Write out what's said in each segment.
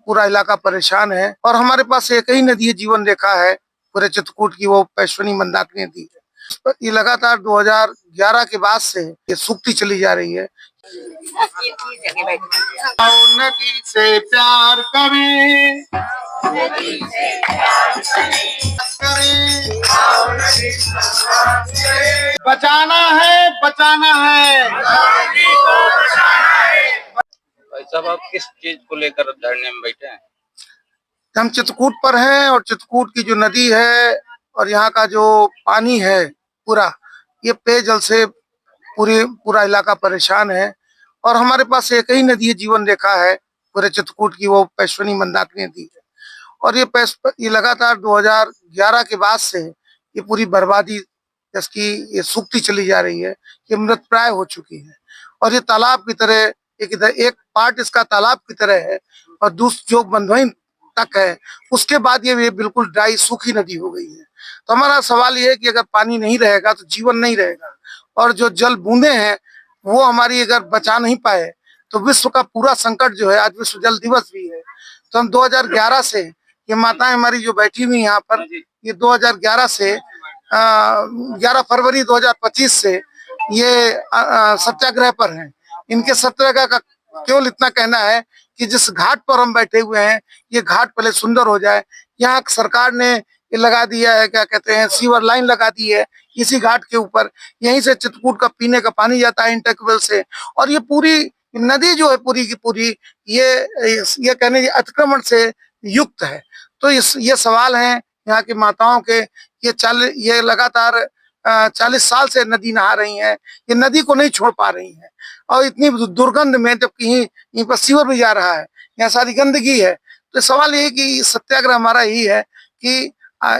पूरा इलाका परेशान है और हमारे पास एक ही नदी है जीवन रेखा है पूरे चित्रकूट की, वो पैश्वनी मंदाकिनी नदी है। ये लगातार 2011 के बाद से ये सूखती चली जा रही है। नदी से प्यार करें, बचाना है, बचाना है। भाई साहब, आप किस चीज को लेकर धरने में बैठे हैं? हम चित्रकूट पर हैं और चित्रकूट की जो नदी है और यहाँ का जो पानी है पूरा, ये पेयजल से पूरा इलाका परेशान है और हमारे पास एक ही नदी है जीवन रेखा है पूरे चित्रकूट की, वो पैश्वनी मंदाकिनी नदी है। और ये लगातार 2011 के बाद से ये पूरी बर्बादी जिसकी ये सूखती चली जा रही है, ये मृत प्राय हो चुकी है। और ये तालाब की तरह एक पार्ट इसका तालाब की तरह है और दूसरी जो बंधवई तक है उसके बाद ये बिल्कुल ड्राई सूखी नदी हो गई है। तो हमारा सवाल ये है कि अगर पानी नहीं रहेगा तो जीवन नहीं रहेगा और जो जल बूंदे हैं वो हमारी अगर बचा नहीं पाए तो विश्व का पूरा संकट जो है, आज विश्व जल दिवस भी है, तो हम 2011 से ये माताएं हमारी जो बैठी हुई यहाँ पर, ये 2011 से 11 फरवरी 2025 से ये सत्याग्रह पर हैं। इनके सत्याग्रह का केवल इतना कहना है कि जिस घाट पर हम बैठे हुए हैं ये घाट पहले सुंदर हो जाए। यहाँ सरकार ने ये लगा दिया है, क्या कहते हैं, सीवर लाइन लगा दी है इसी घाट के ऊपर, यहीं से चित्रकूट का पीने का पानी जाता है इंटेकवेल से। और ये पूरी नदी जो है पूरी की पूरी ये कहने अतिक्रमण से युक्त है। तो ये सवाल है यहाँ की माताओं के, ये लगातार 40 साल से नदी नहा रही हैं, ये नदी को नहीं छोड़ पा रही हैं और इतनी दुर्गंध में, जबकि यहीं पर सीवर भी जा रहा है, यहाँ सारी गंदगी है। तो सवाल ये है कि सत्याग्रह हमारा यही है कि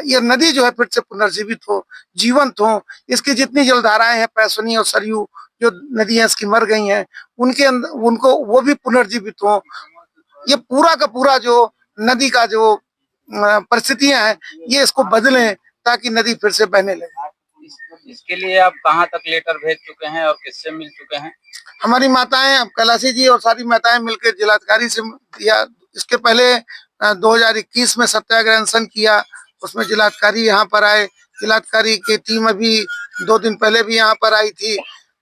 ये नदी जो है फिर से पुनर्जीवित हो, जीवंत हो। इसकी जितनी जलधाराएं हैं, पैसनी और सरयू जो नदियां इसकी मर गई हैं, उनके अंदर उनको वो भी पुनर्जीवित हो। ये पूरा का पूरा जो नदी का जो परिस्थितियां हैं ये इसको बदलें ताकि नदी फिर से बहने लगे। इसके लिए आप कहाँ तक लेटर भेज चुके हैं और किससे मिल चुके हैं? हमारी माताएं, कैलाशी जी और सारी माताएं मिलकर जिलाधिकारी से या इसके पहले 2021 में सत्याग्रह अनशन किया, उसमें जिलाधिकारी यहाँ पर आए, जिलाधिकारी की टीम अभी 2 दिन पहले भी यहाँ पर आई थी।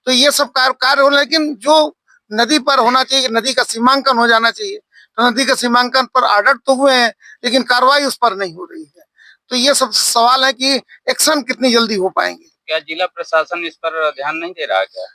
तो ये सब कार्य हो, लेकिन जो नदी पर होना चाहिए, नदी का सीमांकन हो जाना चाहिए। तो नदी के सीमांकन पर ऑर्डर तो हुए हैं लेकिन कार्रवाई उस पर नहीं हो रही है। तो ये सब सवाल है कि एक्शन कितनी जल्दी हो पाएंगे। क्या जिला प्रशासन इस पर ध्यान नहीं दे रहा है क्या?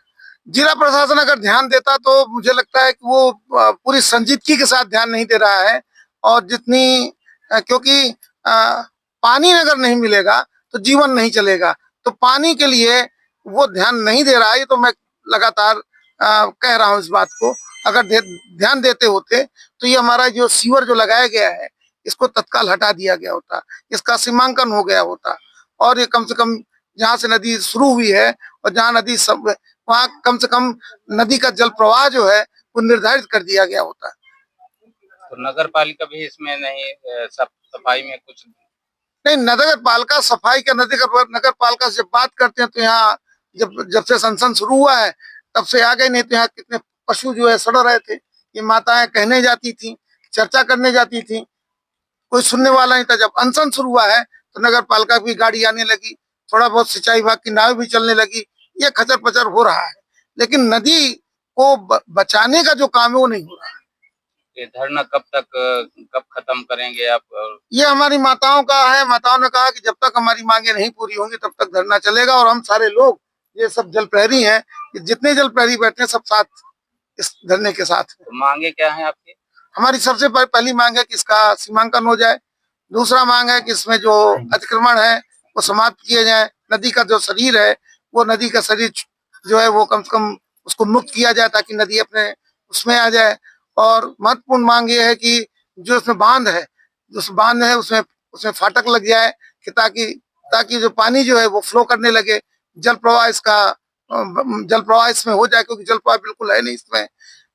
जिला प्रशासन अगर ध्यान देता तो मुझे लगता है कि वो पूरी संजीदगी के साथ ध्यान नहीं दे रहा है। और क्योंकि पानी अगर नहीं मिलेगा तो जीवन नहीं चलेगा, तो पानी के लिए वो ध्यान नहीं दे रहा है। तो मैं लगातार कह रहा हूँ इस बात को, अगर ध्यान देते होते तो ये हमारा जो सीवर जो लगाया गया है इसको तत्काल हटा दिया गया होता, इसका सीमांकन हो गया होता और ये कम से कम जहाँ से नदी शुरू हुई है और जहाँ नदी सब, वहाँ कम से कम नदी का जल प्रवाह जो है वो निर्धारित कर दिया गया होता। तो नगर पालिका भी इसमें नहीं, सफाई में कुछ नहीं, नगर पालिका सफाई का, नगर पालिका से बात करते हैं तो यहाँ जब से सनसन शुरू हुआ है तब से आ गए, नहीं तो यहाँ कितने पशु जो है सड़ रहे थे। ये माताएं कहने जाती थी, चर्चा करने जाती थी, कोई सुनने वाला नहीं था। जब अनशन शुरू हुआ है तो नगर पालिका की गाड़ी आने लगी, थोड़ा बहुत सिंचाई विभाग की नाव भी चलने लगी, ये खचर पचर हो रहा है, लेकिन नदी को बचाने का जो काम है वो नहीं हो रहा है। ये धरना कब खत्म करेंगे आप? ये हमारी माताओं का है। माताओं ने कहा कि जब तक हमारी मांगे नहीं पूरी होंगी तब तक धरना चलेगा। और हम सारे लोग, ये सब जल प्रहरी हैं, जितने जल प्रहरी बैठे हैं सब साथ इस धरने के साथ। तो मांगे क्या है आपकी? हमारी सबसे पहली मांग है कि इसका सीमांकन हो जाए। दूसरा मांग है कि इसमें जो अतिक्रमण है वो समाप्त किए जाए। नदी का जो शरीर है वो नदी का शरीर जो है वो कम से कम उसको मुक्त किया जाए ताकि नदी अपने उसमें आ जाए। और महत्वपूर्ण मांग ये है कि जो इसमें बांध है, उसमें फाटक लग जाए कि ताकि जो पानी जो है वो फ्लो करने लगे, जल प्रवाह इसमें हो जाए, क्योंकि जल प्रवाह बिल्कुल है नहीं इसमें।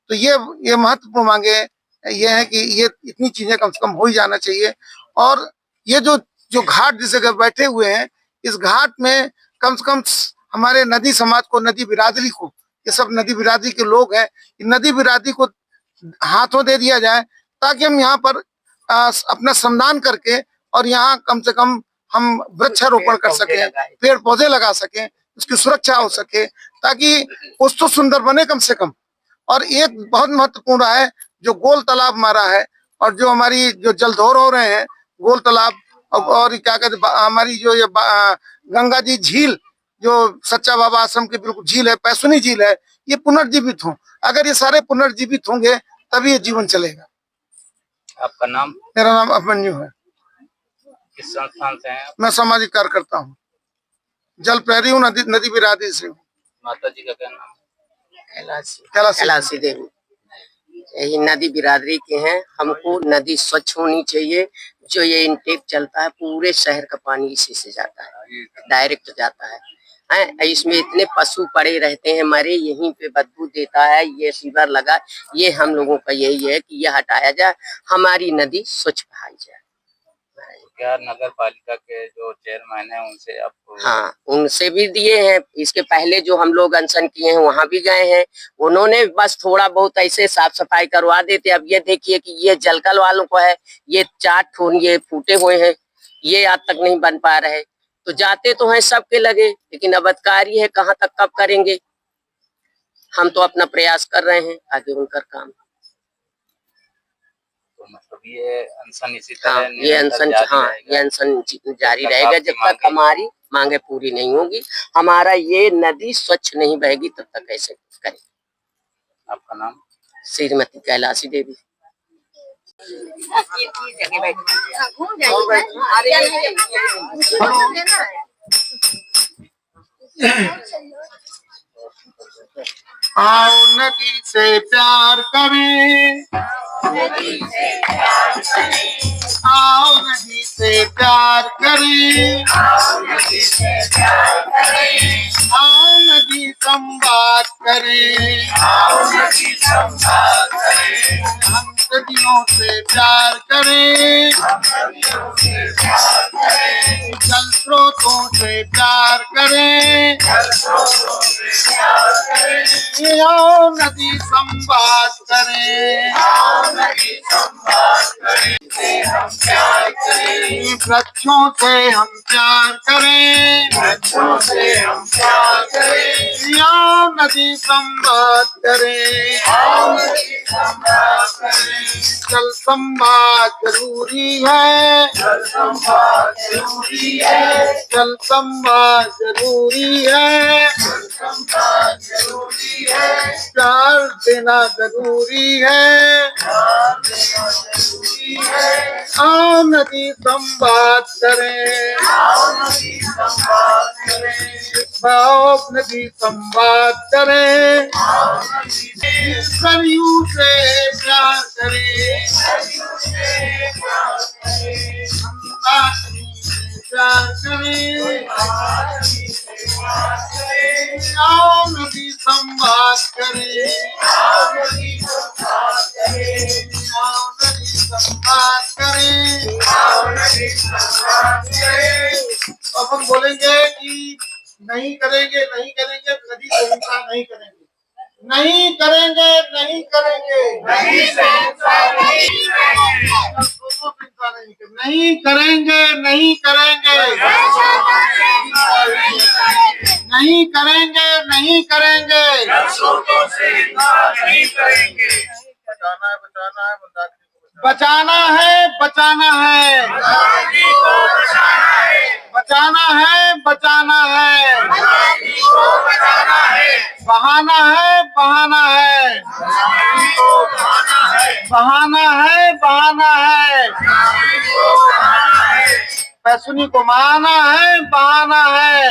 तो ये महत्वपूर्ण मांगे ये है कि ये इतनी चीजें कम से कम हो ही जाना चाहिए। और ये जो घाट जिस जगह बैठे हुए हैं, इस घाट में कम से कम हमारे नदी समाज को, नदी बिरादरी को, ये सब नदी बिरादरी के लोग हैं, नदी बिरादरी को हाथों दे दिया जाए ताकि हम यहाँ पर अपना श्रमदान करके और यहाँ कम से कम हम वृक्षारोपण कर सकें, पेड़ पौधे लगा सकें, उसकी सुरक्षा हो सके, ताकि कुछ तो सुंदर बने कम से कम। और एक बहुत महत्वपूर्ण है, जो गोल तालाब हमारा है और जो हमारी जो जलधोर हो रहे हैं गोल तालाब, और क्या कहते हमारी जो ये गंगा जी झील, जो सच्चा बाबा आश्रम की बिल्कुल झील है, पैसुनी झील है, ये पुनर्जीवित हो। अगर ये सारे पुनर्जीवित होंगे तभी ये जीवन चलेगा। आपका नाम? मेरा नाम अभिमन्यु है। किस संस्थान से हैं आप? मैं सामाजिक कार्यकर्ता हूँ, जल प्रहरी हूँ, नदी बिरादरी से हूँ। माता जी का क्या नाम? कैलाशी देवी। यही नदी बिरादरी के हैं। हमको नदी स्वच्छ होनी चाहिए। जो ये इनटेक चलता है पूरे शहर का पानी इसी से जाता है, डायरेक्ट जाता है। इसमें इतने पशु पड़े रहते हैं, मरे यहीं पे बदबू देता है। ये सीवर लगा, ये हम लोगों का यही है कि ये हटाया जाए, हमारी नदी स्वच्छ बहाई जाए। क्या नगर पालिका के जो चेयरमैन है उनसे आपको? हाँ, उनसे भी दिए हैं। इसके पहले जो हम लोग अनशन किए हैं वहां भी गए हैं, उन्होंने बस थोड़ा बहुत ऐसे साफ सफाई करवा देते। अब ये देखिए कि ये जलकल वालों को है, ये 4 ठोन ये फूटे हुए हैं, ये आज तक नहीं बन पा रहे। तो जाते तो हैं सबके लगे, लेकिन अब अधिकारी है, कहाँ तक कब करेंगे। हम तो अपना प्रयास कर रहे हैं, आगे उनका काम। मतलब ये अनशन इसी तरह ये अनशन ये अनशन जारी रहेगा जब तक हमारी मांगे पूरी नहीं होगी। हमारा ये नदी स्वच्छ नहीं बहेगी तब तक कैसे करें। आपका नाम? श्रीमती कैलाशी देवी। आओ नदी से प्यार करें, आओ नदी से प्यार करें, आओ नदी संवाद करें, हम नदियों से प्यार करें, जल स्रोतों से प्यार करें, आओ नदी संवाद करें, वृक्षों से हम प्यार करें, आओ नदी संवाद करें, जल संवाद जरूरी है, जल संवाद जरूरी है, प्यार देना जरूरी है, आओ नदी संवाद करें, आओ नदी संवाद करें, सरयू से प्यार करें, प्यार करें, आओ नदी संवाद करें, आओ नदी संवाद करें। अब हम बोलेंगे कि नहीं करेंगे, नहीं करेंगे, नदी से हिंसा नहीं करेंगे, नहीं करेंगे, नहीं करेंगे, नहीं करेंगे, नहीं करेंगे, नहीं करेंगे, नहीं करेंगे। बचाना है, बचाना है, बचाना है, बचाना है, बहाना है, बहाना है, बहाना है, बहाना है, पैसुनी को बहाना है, बहाना है।